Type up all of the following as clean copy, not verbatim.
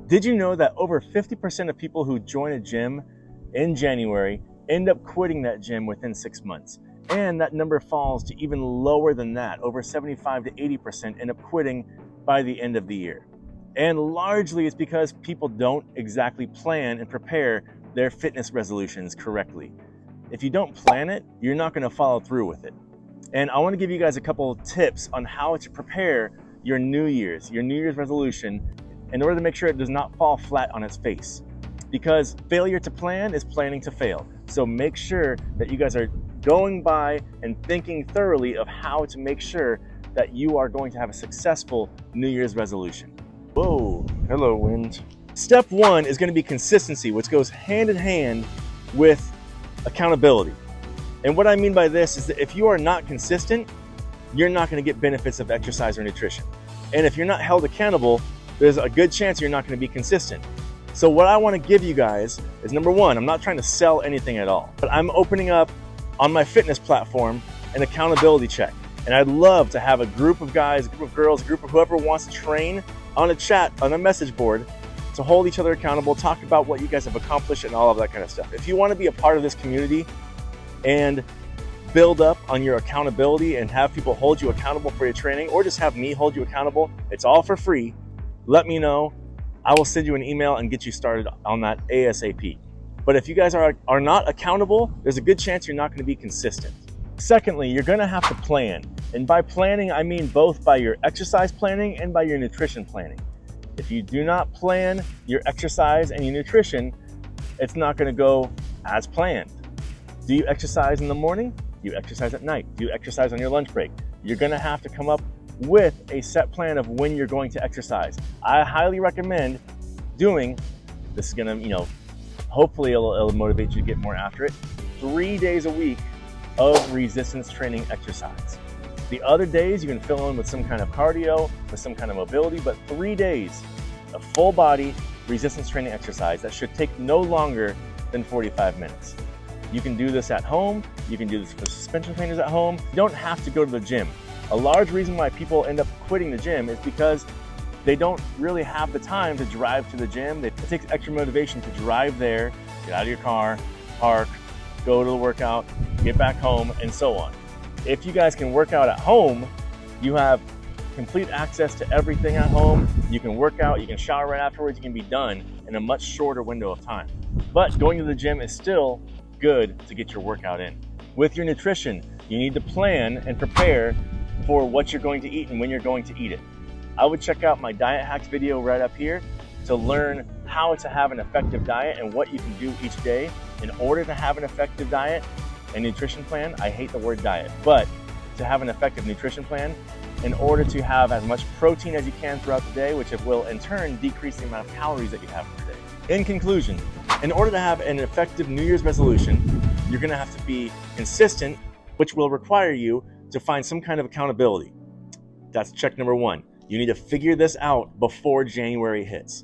Did you know that over 50% of people who join a gym in January end up quitting that gym within 6 months? And that number falls to even lower than that. Over 75 to 80% end up quitting by the end of the year. And largely it's because people don't exactly plan and prepare their fitness resolutions correctly. If you don't plan it, you're not going to follow through with it. And I want to give you guys a couple of tips on how to prepare your New Year's resolution in order to make sure it does not fall flat on its face. Because failure to plan is planning to fail. So make sure that you guys are going by and thinking thoroughly of how to make sure that you are going to have a successful New Year's resolution. Whoa, hello wind. Step one is going to be consistency, which goes hand in hand with accountability. And what I mean by this is that if you are not consistent, you're not going to get benefits of exercise or nutrition. And if you're not held accountable, there's a good chance you're not going to be consistent. So what I want to give you guys is, number one, I'm not trying to sell anything at all, but I'm opening up on my fitness platform an accountability check. And I'd love to have a group of guys, a group of girls, a group of whoever wants to train on a chat, on a message board, to hold each other accountable, talk about what you guys have accomplished and all of that kind of stuff. If you want to be a part of this community and build up on your accountability and have people hold you accountable for your training, or just have me hold you accountable, it's all for free. Let me know. I will send you an email and get you started on that ASAP. But if you guys are not accountable, there's a good chance you're not going to be consistent. Secondly, you're going to have to plan. And by planning, I mean both by your exercise planning and by your nutrition planning. If you do not plan your exercise and your nutrition, it's not going to go as planned. Do you exercise in the morning? Do you exercise at night? Do you exercise on your lunch break? You're going to have to come up with a set plan of when you're going to exercise. I highly recommend doing, this is going to, hopefully it'll motivate you to get more after it, 3 days a week of resistance training exercise. The other days you can fill in with some kind of cardio, with some kind of mobility, but 3 days of full body resistance training exercise that should take no longer than 45 minutes. You can do this at home. You can do this with suspension trainers at home. You don't have to go to the gym. A large reason why people end up quitting the gym is because they don't really have the time to drive to the gym. It takes extra motivation to drive there, get out of your car, park, go to the workout, get back home, and so on. If you guys can work out at home, you have complete access to everything at home. You can work out, you can shower right afterwards, you can be done in a much shorter window of time. But going to the gym is still good to get your workout in. With your nutrition, you need to plan and prepare for what you're going to eat and when you're going to eat it. I would check out my diet hacks video right up here to learn how to have an effective diet and what you can do each day in order to have an effective diet and nutrition plan. I hate the word diet, but to have an effective nutrition plan in order to have as much protein as you can throughout the day, which will in turn decrease the amount of calories that you have per day. In conclusion, in order to have an effective New Year's resolution, you're going to have to be consistent, which will require you to find some kind of accountability. That's check number one. You need to figure this out before January hits.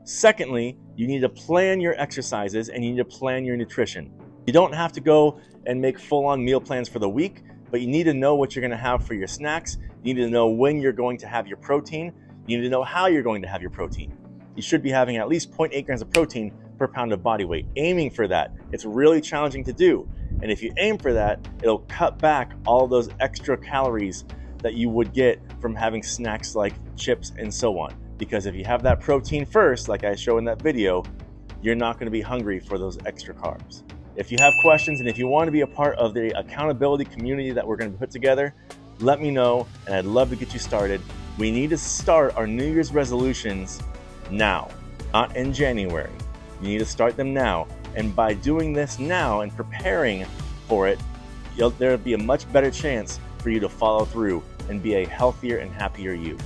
Secondly, you need to plan your exercises and you need to plan your nutrition. You don't have to go and make full-on meal plans for the week, but you need to know what you're going to have for your snacks. You need to know when you're going to have your protein. You need to know how you're going to have your protein. You should be having at least 0.8 grams of protein per pound of body weight. Aiming for that. It's really challenging to do. And if you aim for that, it'll cut back all those extra calories that you would get from having snacks like chips and so on. Because if you have that protein first, like I show in that video, you're not going to be hungry for those extra carbs. If you have questions and if you want to be a part of the accountability community that we're going to put together, let me know and I'd love to get you started. We need to start our New Year's resolutions now, not in January. You need to start them now. And by doing this now and preparing for it, there'll be a much better chance for you to follow through and be a healthier and happier you.